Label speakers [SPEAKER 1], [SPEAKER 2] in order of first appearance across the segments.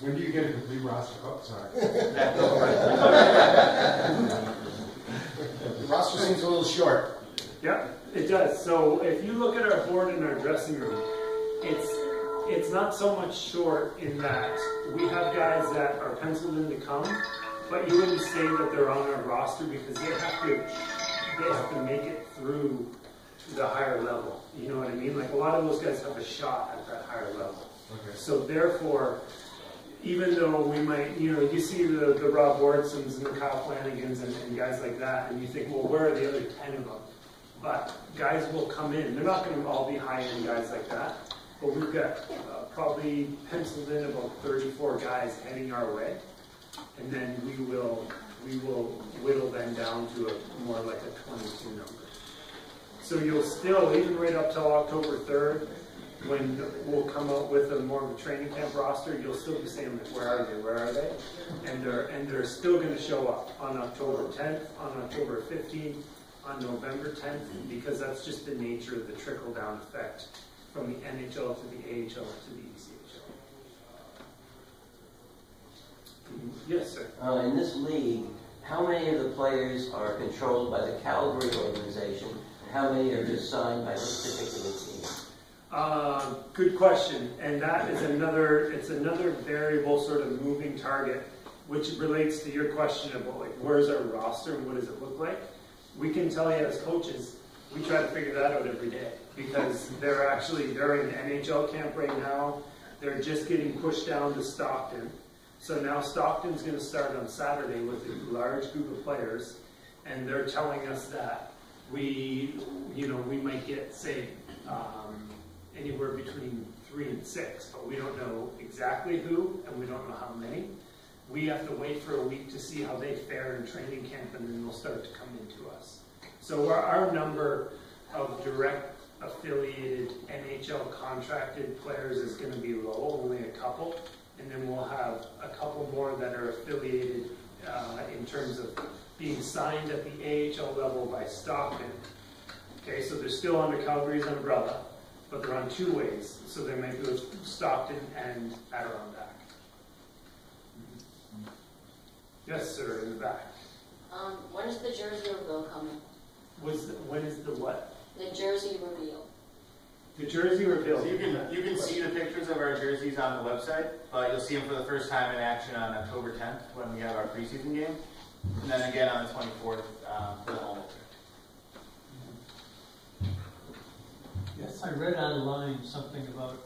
[SPEAKER 1] When do you get a complete roster? Oh, sorry. The roster seems a little short.
[SPEAKER 2] Yeah, it does. So if you look at our board in our dressing room, it's not so much short in that we have guys that are penciled in to come, but you wouldn't say that they're on our roster because they have to make it through the higher level. You know what I mean? Like a lot of those guys have a shot at that higher level.
[SPEAKER 1] Okay.
[SPEAKER 2] So therefore, even though we might, you see the Rob Wardsons and the Kyle Flanagans and guys like that, and you think, well, where are the other 10 of them? But guys will come in. They're not going to all be high-end guys like that, but we've got probably penciled in about 34 guys heading our way, and then we will whittle them down to a more like a 22 number. So you'll still, even right up till October 3rd, when we'll come out with a more of a training camp roster, you'll still be saying, like, where are they? And they're still going to show up on October 10th, on October 15th, on November 10th, because that's just the nature of the trickle-down effect from the NHL to the AHL to the ECHL. Yes, sir.
[SPEAKER 3] In this league, how many of the players are controlled by the Calgary organization, and how many are just signed by this particular team?
[SPEAKER 2] Good question, and that is another variable, sort of moving target, which relates to your question about like where's our roster and what does it look like. We can tell you as coaches, we try to figure that out every day because they're in NHL camp right now. They're just getting pushed down to Stockton. So now Stockton's going to start on Saturday with a large group of players, and they're telling us that we might get, say, anywhere between 3 and 6, but we don't know exactly who, and we don't know how many. We have to wait for a week to see how they fare in training camp, and then they'll start to come into us. So our number of direct affiliated NHL contracted players is going to be low, only a couple, and then we'll have a couple more that are affiliated in terms of being signed at the AHL level by Stockton. Okay, so they're still under Calgary's umbrella, but they're on two ways. So they might go Stockton and Adirondack. Yes, sir, in the back.
[SPEAKER 4] When is the jersey reveal coming?
[SPEAKER 2] When is the what?
[SPEAKER 4] The jersey reveal.
[SPEAKER 2] The jersey reveal.
[SPEAKER 5] So you can see the pictures of our jerseys on the website, but you'll see them for the first time in action on October 10th when we have our preseason game, and then again on the 24th for the home opener.
[SPEAKER 2] Yes.
[SPEAKER 6] I read online something about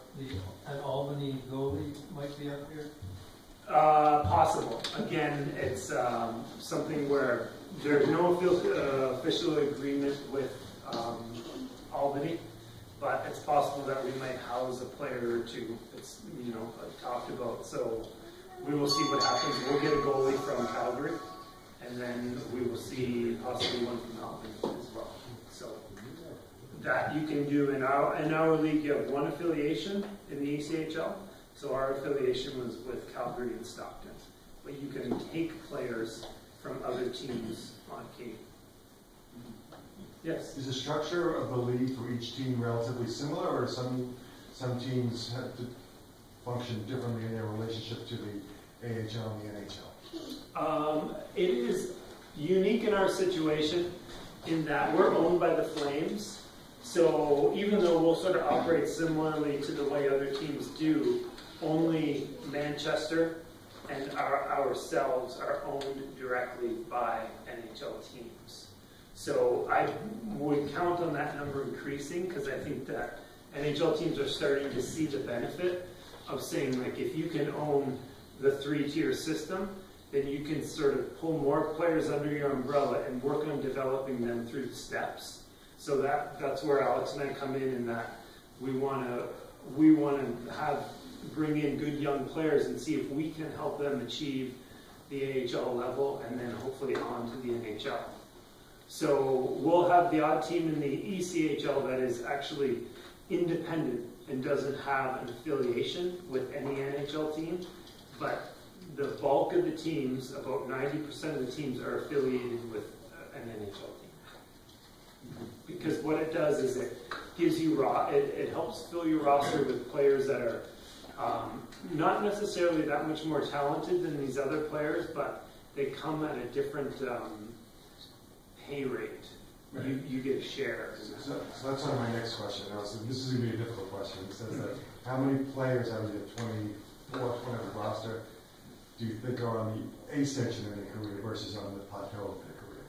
[SPEAKER 6] an Albany goalie might be up here.
[SPEAKER 2] Possible. Again, it's something where there's no official agreement with Albany, but it's possible that we might house a player or two. It's talked about. So we will see what happens. We'll get a goalie from Calgary, and then we will see possibly one from Albany as well. So that you can do in our league. You have one affiliation in the ECHL. So our affiliation was with Calgary and Stockton. But you can take players from other teams on Cail. Yes?
[SPEAKER 1] Is the structure of the league for each team relatively similar, or some teams have to function differently in their relationship to the AHL and the NHL?
[SPEAKER 2] It is unique in our situation in that we're owned by the Flames. So even though we'll sort of operate similarly to the way other teams do, only Manchester and ourselves are owned directly by NHL teams. So I would count on that number increasing because I think that NHL teams are starting to see the benefit of saying, like, if you can own the 3-tier system, then you can sort of pull more players under your umbrella and work on developing them through the steps. So that's where Alex and I come in that we want to bring in good young players and see if we can help them achieve the AHL level and then hopefully on to the NHL. So we'll have the odd team in the ECHL that is actually independent and doesn't have an affiliation with any NHL team, but the bulk of the teams, about 90% of the teams, are affiliated with an NHL team. Because what it does is it gives you it helps fill your roster with players that are Not necessarily that much more talented than these other players, but they come at a different pay rate.
[SPEAKER 1] Right.
[SPEAKER 2] You get a share.
[SPEAKER 1] So that's one of my next question. Now, so this is going to be a difficult question. It says that how many players out of the 24, whatever roster do you think are on the ascension in their career versus on the plateau of their career?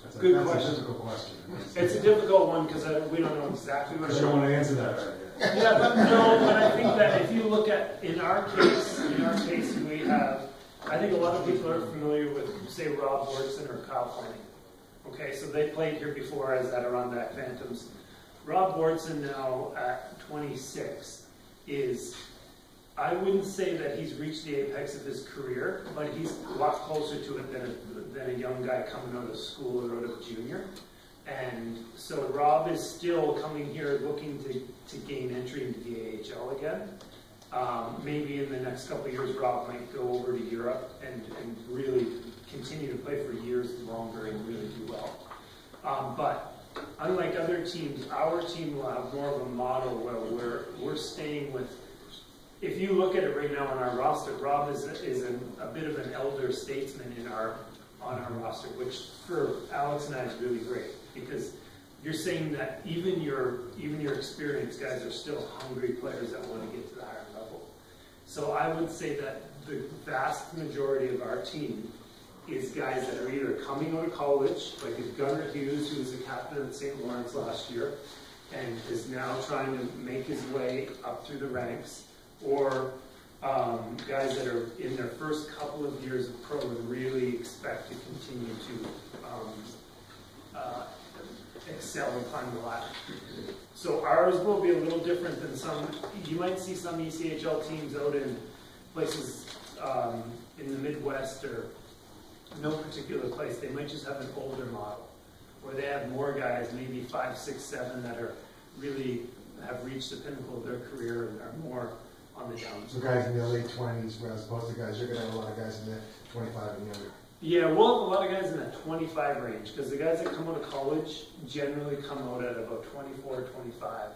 [SPEAKER 1] That's
[SPEAKER 2] Good
[SPEAKER 1] a
[SPEAKER 2] question.
[SPEAKER 1] difficult question.
[SPEAKER 2] It's a difficult one because we don't know exactly what.
[SPEAKER 1] Because you don't want to answer that right yet.
[SPEAKER 2] Yeah, but I think that if you look at, in our case, we have, I think a lot of people are familiar with, say, Rob Wurtson or Cail. Okay, so they played here before as Adirondack Phantoms. Rob Wurtson now at 26 is, I wouldn't say that he's reached the apex of his career, but he's a lot closer to it than a young guy coming out of school or out of junior. And so Rob is still coming here looking to gain entry into the AHL again. Maybe in the next couple of years, Rob might go over to Europe and really continue to play for years longer and really do well. But unlike other teams, our team will have more of a model where we're staying with. If you look at it right now on our roster, Rob is a bit of an elder statesman on our roster, which for Alex and I is really great because you're saying that even your experienced guys are still hungry players that want to get to the higher level. So I would say that the vast majority of our team is guys that are either coming out of college, like Gunnar Hughes, who was a captain at St. Lawrence last year, and is now trying to make his way up through the ranks, or guys that are in their first couple of years of pro and really expect to continue to excel and climb the ladder. So ours will be a little different than some. You might see some ECHL teams out in places in the Midwest or no particular place. They might just have an older model where they have more guys, maybe 5, 6, 7 that are really have reached the pinnacle of their career and are more on the down.
[SPEAKER 1] So guys in their late 20s, as opposed to guys, you're going to have a lot of guys in their 25 and younger.
[SPEAKER 2] Yeah, we'll have a lot of guys in that 25 range because the guys that come out of college generally come out at about 24, 25.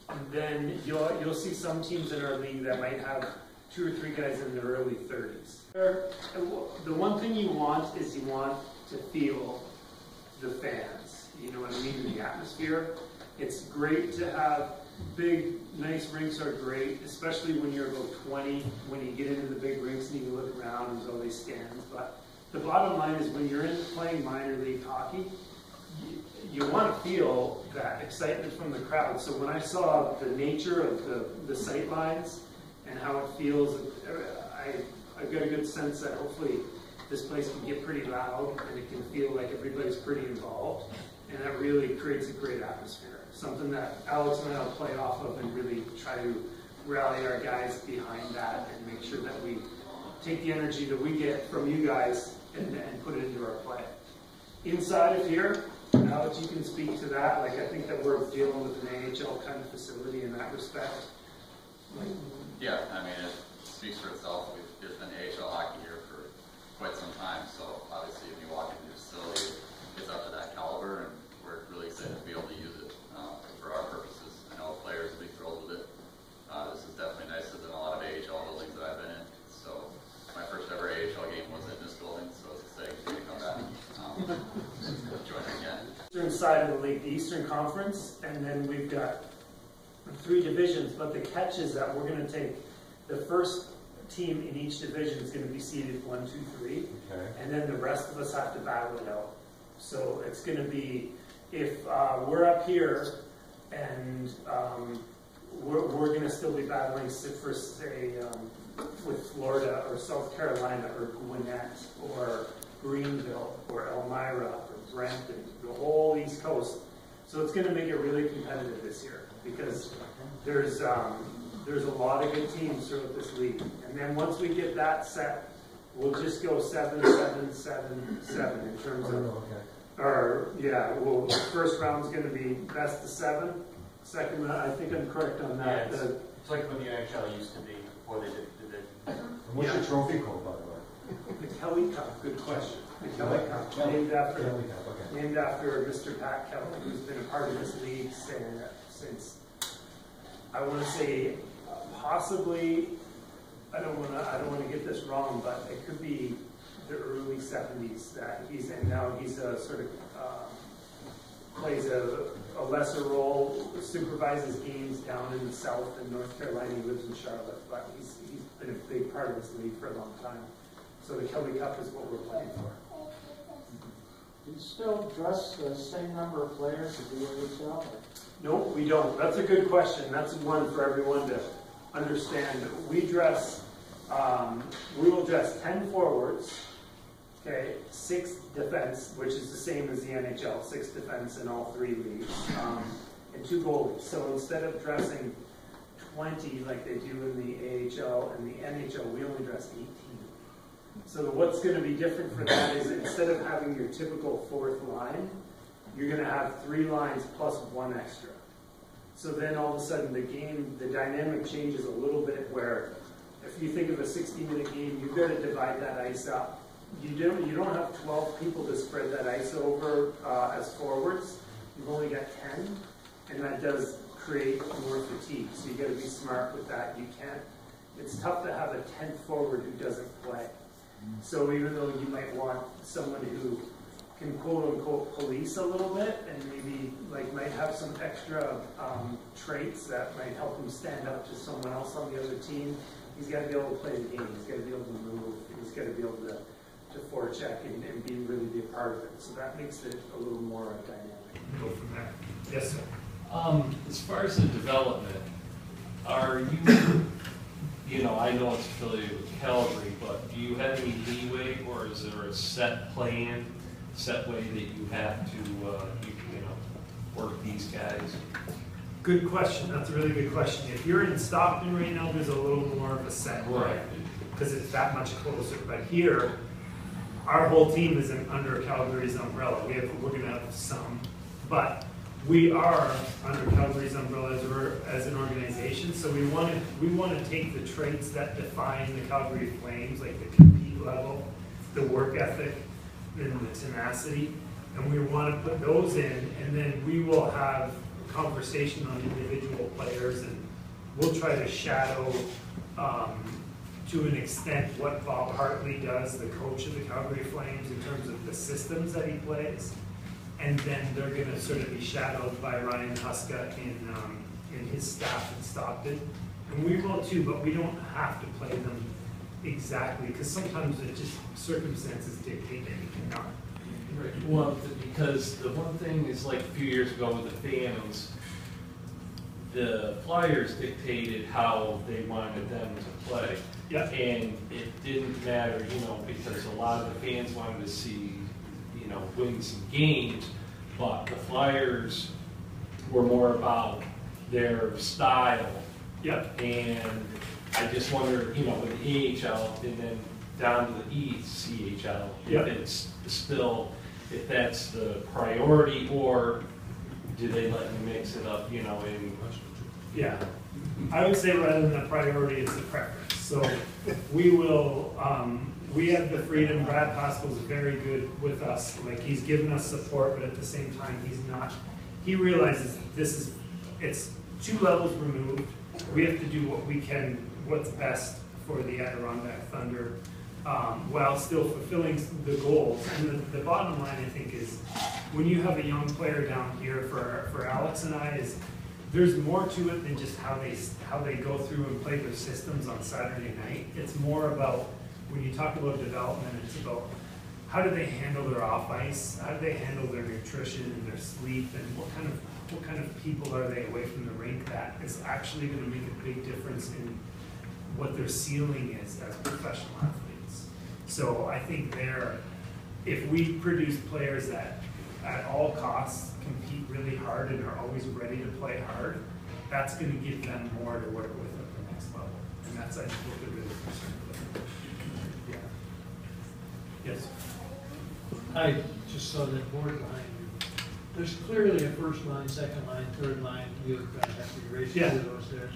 [SPEAKER 2] And then you'll see some teams in our league that might have 2 or 3 guys in their early 30s. The one thing you want is you want to feel the fans. You know what I mean? The atmosphere. It's great to have big, nice rinks are great, especially when you're about 20, when you get into the big rinks and you look around and there's all these stands. But the bottom line is when you're in playing minor league hockey, you want to feel that excitement from the crowd. So when I saw the nature of the sight lines and how it feels, I've got a good sense that hopefully this place can get pretty loud and it can feel like everybody's pretty involved. And that really creates a great atmosphere. Something that Alex and I will play off of and really try to rally our guys behind that and make sure that we take the energy that we get from you guys and put it into our play. Inside of here, Alex, you can speak to that. Like, I think that we're dealing with an AHL kind of facility in that respect.
[SPEAKER 7] Yeah, I mean, it speaks for itself. There's been AHL hockey here for quite some time, so obviously if you walk into the facility, it's up to that caliber, and we're really excited to be able to use it for our purposes. I know players will be thrilled with it. This is definitely nicer than a lot of AHL buildings that I've been in. So my first ever AHL game was in this building, so it's exciting to come back. Join again.
[SPEAKER 2] Eastern side of the league, the Eastern Conference, and then we've got 3 divisions, but the catch is that we're going to take the first team in each division is going to be seeded 1, 2, 3,
[SPEAKER 1] Okay.
[SPEAKER 2] and then the rest of us have to battle it out. So it's going to be, if we're up here and we're going to still be battling for, say, with Florida or South Carolina or Gwinnett or Greenville or Elmira or Brampton, the whole East Coast. So it's going to make it really competitive this year because there's a lot of good teams throughout this league. And then once we get that set, we'll just go 7, 7, 7, 7 in terms of.
[SPEAKER 1] Okay.
[SPEAKER 2] Or yeah, well, first round's going to be best of 7. Second round, I think I'm correct on that.
[SPEAKER 5] Yeah, it's like what the NHL used to be before they did.
[SPEAKER 1] And what's your trophy called, by the way?
[SPEAKER 2] The Kelly Cup. Good question. The Kelly Cup, named after
[SPEAKER 1] Kelly Cup, okay.
[SPEAKER 2] named after Mr. Pat Kelly, who's been a part of this league since I want to say possibly, I don't want to get this wrong, but it could be the early 70s that he's in now. He's a sort of plays a lesser role, supervises games down in the South in North Carolina. He lives in Charlotte, but he's been a big part of this league for a long time. So the Kelly Cup is what we're playing for.
[SPEAKER 8] Do you still dress the same number of players as the AHL?
[SPEAKER 2] No, we don't. That's a good question. That's one for everyone to understand. We will dress 10 forwards, okay, 6 defense, which is the same as the NHL, 6 defense in all 3 leagues, and 2 goalies. So instead of dressing 20 like they do in the AHL and the NHL, we only dress 18. So what's going to be different for that is instead of having your typical 4th line, you're going to have 3 lines plus 1 extra. So then all of a sudden the dynamic changes a little bit where if you think of a 60-minute game, you've got to divide that ice up. You don't have 12 people to spread that ice over as forwards. You've only got 10, and that does create more fatigue. So you got to be smart with that. You can't. It's tough to have a 10th forward who doesn't play. So even though you might want someone who can quote-unquote police a little bit and maybe might have some extra traits that might help him stand up to someone else on the other team, he's got to be able to play the game. He's got to be able to move. He's got to be able to forecheck and really be a part of it. So that makes it a little more dynamic. Go from there. Yes, sir.
[SPEAKER 9] As far as the development, are you, I know it's affiliated with Calgary, but do you have any leeway, or is there a set plan, set way that you have to, work these guys?
[SPEAKER 2] Good question. That's a really good question. If you're in Stockton right now, there's a little more of a set,
[SPEAKER 9] Right.
[SPEAKER 2] Because it's that much closer. But here, our whole team is under Calgary's umbrella. We're going to have some, but we are under Calgary's umbrella as an organization. So we want to take the traits that define the Calgary Flames, like the compete level, the work ethic, and the tenacity, and we want to put those in, and then we will have a conversation on individual players, and we'll try to shadow to an extent what Bob Hartley does, the coach of the Calgary Flames, in terms of the systems that he plays. And then they're going to sort of be shadowed by Ryan Huska in his staff in Stockton. And we will too, but we don't have to play them exactly, because sometimes it just circumstances dictate that you cannot.
[SPEAKER 9] Right. Well, because the one thing is, like a few years ago with the Phantoms, the Flyers dictated how they wanted them to play.
[SPEAKER 2] Yeah.
[SPEAKER 9] And it didn't matter, because a lot of the fans wanted to see, win some games, but the Flyers were more about their style.
[SPEAKER 2] Yep.
[SPEAKER 9] And I just wonder, with the AHL and then down to the East CHL,
[SPEAKER 2] Yep.
[SPEAKER 9] if it's still, if that's the priority, or do they let you mix it up, in
[SPEAKER 2] Yeah. I would say rather than a priority, it's a preference. So we will, we have the freedom. Brad Pascal's very good with us. He's given us support, but at the same time, he realizes it's 2 levels removed. We have to do what we can, what's best for the Adirondack Thunder, while still fulfilling the goals. And the bottom line, I think, is when you have a young player down here, for Alex and I, is there's more to it than just how they go through and play their systems on Saturday night. It's more about, when you talk about development, it's about how do they handle their off ice, how do they handle their nutrition and their sleep, and what kind of people are they away from the rink that is actually going to make a big difference in what their ceiling is as professional athletes. So I think if we produce players that at all costs compete really hard and are always ready to play hard, that's going to give them more to work with at the next level. And that's, I think, what they're really concerned with. Yeah. Yes?
[SPEAKER 6] I just saw that board behind you. There's clearly a first line, second line, third line. You're going to have to erase those there.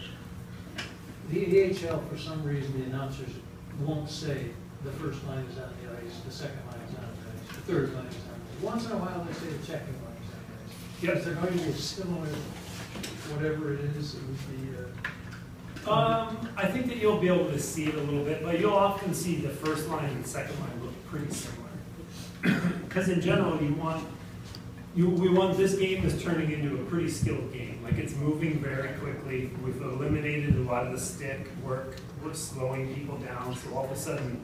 [SPEAKER 6] The AHL, for some reason, the announcers won't say the first line is on the ice, the second line is on the ice, the third line is on the ice. Once in a while, they say the checking line is on the ice. Yes, they're going to be similar, whatever it is. It would be
[SPEAKER 2] I think that you'll be able to see it a little bit, but you'll often see the first line and second line look pretty similar. Because in general, we want this game is turning into a pretty skilled game. Like it's moving very quickly. We've eliminated a lot of the stick work. We're slowing people down. So all of a sudden,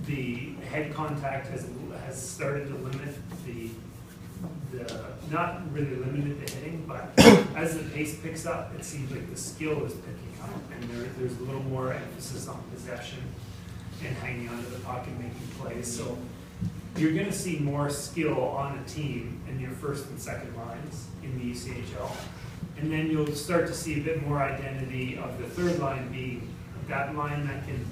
[SPEAKER 2] the head contact has started to limit the not really limited to hitting, but as the pace picks up, it seems like the skill is picking up, and there's a little more emphasis on possession and hanging onto the puck and making plays. So you're going to see more skill on a team in your first and second lines in the ECHL, and then you'll start to see a bit more identity of the third line being that line that can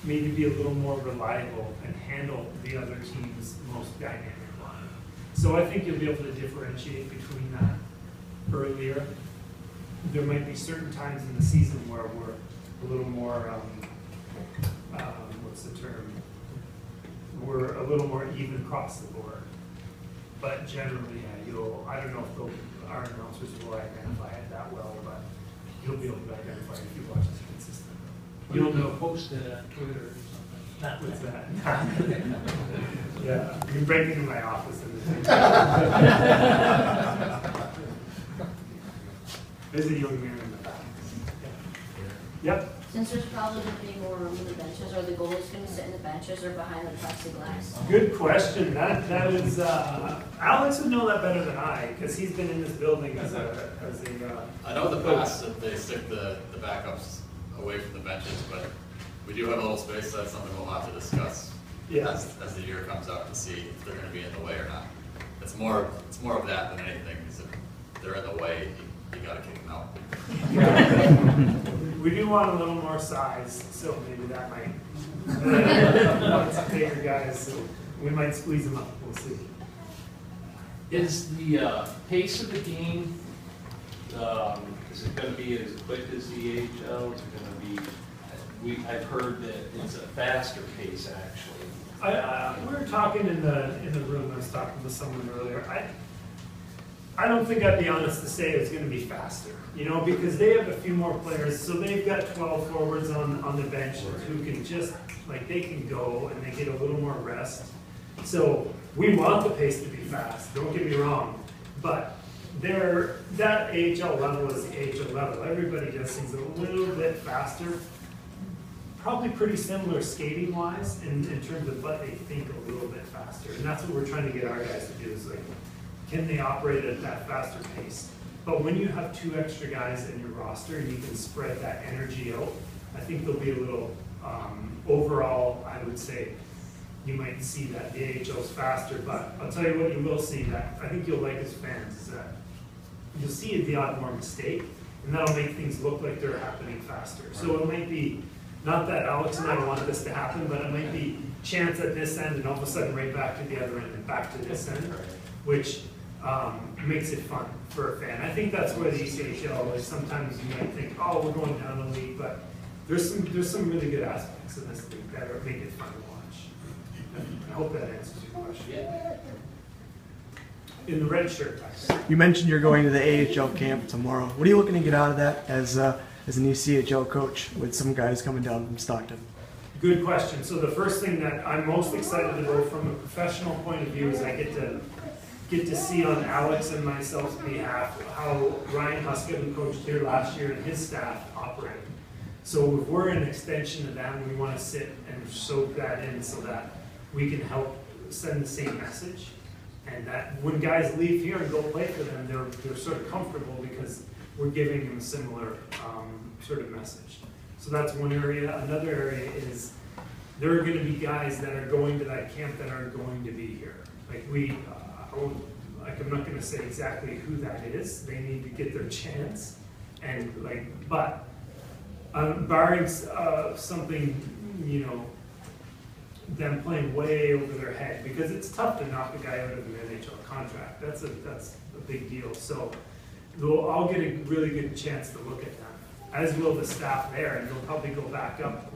[SPEAKER 2] maybe be a little more reliable and handle the other team's most dynamic line. So I think you'll be able to differentiate between that earlier. There might be certain times in the season where we're a little more, what's the term? We're a little more even across the board. But generally, yeah, I don't know if our announcers will identify it that well, but you'll be able to identify it if you watch it consistently.
[SPEAKER 6] You'll know posted on Twitter or something. Not
[SPEAKER 2] What's
[SPEAKER 6] with
[SPEAKER 2] that? Yeah, you can break into my office and there's a young man in the back. Yep.
[SPEAKER 4] Since there's probably going to be more room in the benches, are the goalies going to sit in the benches or behind the plexiglass?
[SPEAKER 2] Good question. That is Alex would know that better than I, because he's been in this building as a
[SPEAKER 7] I know in the past that they stick the backups away from the benches, but we do have a little space. That's something we'll have to discuss as the year comes up to see if they're going to be in the way or not. It's more of that than anything. Because if they're in the way, you got to kick them out.
[SPEAKER 2] We do want a little more size, so maybe that might. Some bigger guys, so we might squeeze them up. We'll see.
[SPEAKER 9] Is the pace of the game, is it going to be as quick as the AHL? Is it going to be, I've heard that it's a faster pace actually.
[SPEAKER 2] We were talking in the room, I was talking to someone earlier. I don't think I'd be honest to say it's going to be faster, because they have a few more players. So they've got 12 forwards on the bench who can just, they can go and they get a little more rest. So we want the pace to be fast, don't get me wrong. But that AHL level is the AHL level. Everybody does things a little bit faster. Probably pretty similar skating-wise in terms of what they think a little bit faster. And that's what we're trying to get our guys to do is can they operate at that faster pace? But when you have 2 extra guys in your roster and you can spread that energy out, I think there'll be a little, overall, I would say, you might see that the AHL's faster, but I'll tell you what you will see that I think you'll like as fans is that you'll see the odd more mistake, and that'll make things look like they're happening faster. So it might be, not that Alex and I want this to happen, but it might be chance at this end and all of a sudden right back to the other end and back to this end, which makes it fun for a fan. I think that's where the ECHL is. Sometimes you might think, oh, we're going down the league, but there's some really good aspects of this league that make it fun to watch. I hope that answers your question.
[SPEAKER 9] Yeah.
[SPEAKER 2] In the red shirt.
[SPEAKER 10] You mentioned you're going to the AHL camp tomorrow. What are you looking to get out of that as an ECHL coach with some guys coming down from Stockton?
[SPEAKER 2] Good question. So the first thing that I'm most excited about from a professional point of view is I get to see on Alex and myself's behalf how Ryan Huskett, who coached here last year, and his staff operate. So if we're an extension of them, we want to sit and soak that in so that we can help send the same message. And that when guys leave here and go play for them, they're sort of comfortable because we're giving them a similar sort of message. So that's one area. Another area is there are going to be guys that are going to that camp that aren't going to be here. I'm not going to say exactly who that is. They need to get their chance. And but barring something, them playing way over their head, because it's tough to knock a guy out of an NHL contract. That's a big deal. So I'll get a really good chance to look at them, as will the staff there, and they'll probably go back up,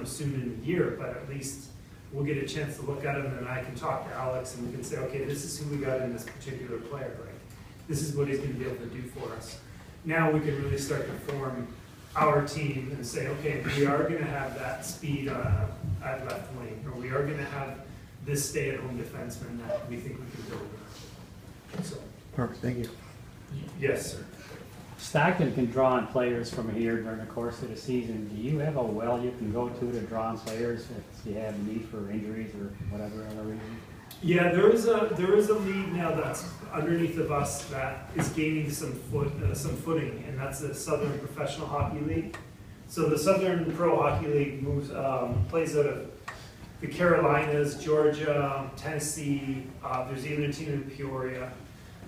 [SPEAKER 2] soon in the year. But at least we'll get a chance to look at them, and I can talk to Alex, and we can say, okay, this is who we got in this particular player. This is what he's going to be able to do for us. Now we can really start to form our team and say, okay, we are gonna have that speed at left wing, or we are gonna have this stay-at-home defenseman that we think we can build around. So,
[SPEAKER 10] Perfect, thank you.
[SPEAKER 2] yes, sir.
[SPEAKER 11] Stockton can draw on players from here during the course of the season. Do you have a well you can go to draw on players if you have need for injuries or whatever other reason?
[SPEAKER 2] Yeah, there is a league now that's underneath of us that is gaining some footing, and that's the Southern Professional Hockey League. So the Southern Pro Hockey League plays out of the Carolinas, Georgia, Tennessee. There's even a team in Peoria,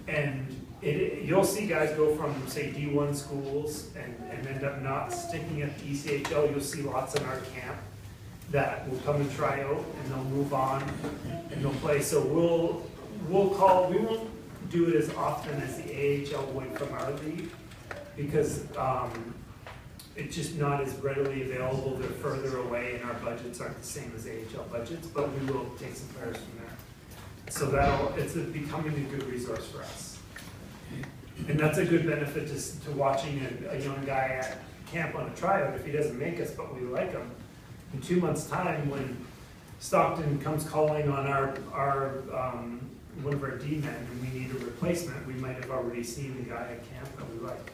[SPEAKER 2] and you'll see guys go from, say, D1 schools and end up not sticking at the ECHL. You'll see lots in our camp that will come and try out, and they'll move on and they'll play. So we won't do it as often as the AHL would from our league, because it's just not as readily available. They're further away, and our budgets aren't the same as AHL budgets, but we will take some players from there. So it's becoming a good resource for us. And that's a good benefit to watching a young guy at camp on a tryout. If he doesn't make us, but we like him, in 2 months' time, when Stockton comes calling on our one of our D-men and we need a replacement, we might have already seen the guy at camp that we like.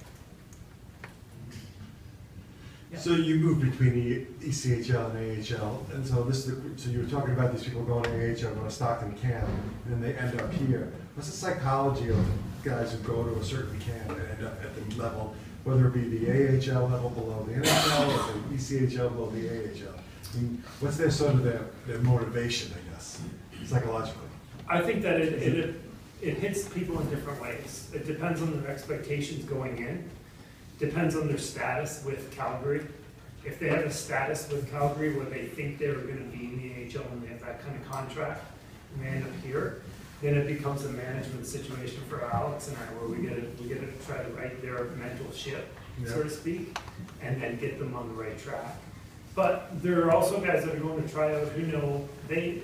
[SPEAKER 2] Yeah.
[SPEAKER 1] So you move between the ECHL and AHL, and so you were talking about these people going to AHL, going to Stockton camp, and then they end up here. What's the psychology of guys who go to a certain camp and end up at the level, whether it be the AHL level below the NHL or the ECHL below the AHL? I mean, what's their sort of their motivation, I guess, psychologically?
[SPEAKER 2] I think that it hits people in different ways. It depends on their expectations going in. Depends on their status with Calgary. If they have a status with Calgary where they think they were going to be in the AHL and they have that kind of contract, and they end up here, then it becomes a management situation for Alex and I, where we get to try to right their mental ship, so to speak, and then get them on the right track. But there are also guys that are going to try out who know they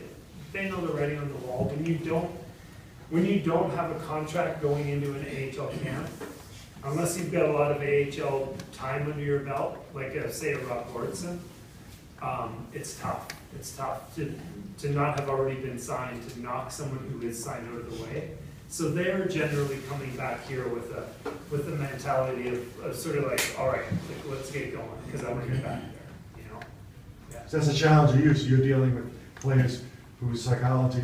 [SPEAKER 2] know the writing on the wall. When you don't have a contract going into an AHL camp, unless you've got a lot of AHL time under your belt, like say a Rob Gordson, it's tough. It's tough to not have already been signed, to knock someone who is signed out of the way. So they're generally coming back here with the mentality of sort of like, all right, like, let's get going, because I want to get back there, you know? Yeah.
[SPEAKER 1] So that's a challenge to you. So you're dealing with players whose psychology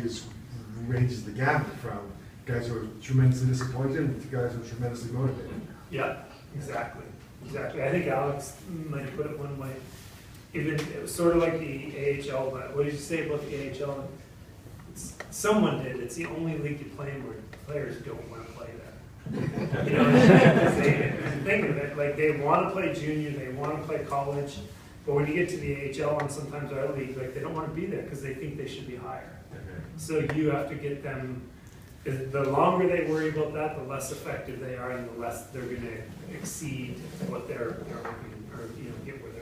[SPEAKER 1] ranges the gamut from guys who are tremendously disappointed to guys who are tremendously motivated.
[SPEAKER 2] Yeah, exactly. I think Alex might have put it one way. Even it was sort of like the AHL, but what did you say about the AHL? Someone did. It's the only league you play in where players don't want to play there. You know, think of it, like they want to play junior, they want to play college, but when you get to the AHL and sometimes our league, like they don't want to be there because they think they should be higher. So you have to get them. The longer they worry about that, the less effective they are, and the less they're going to exceed what they're looking, or get where they're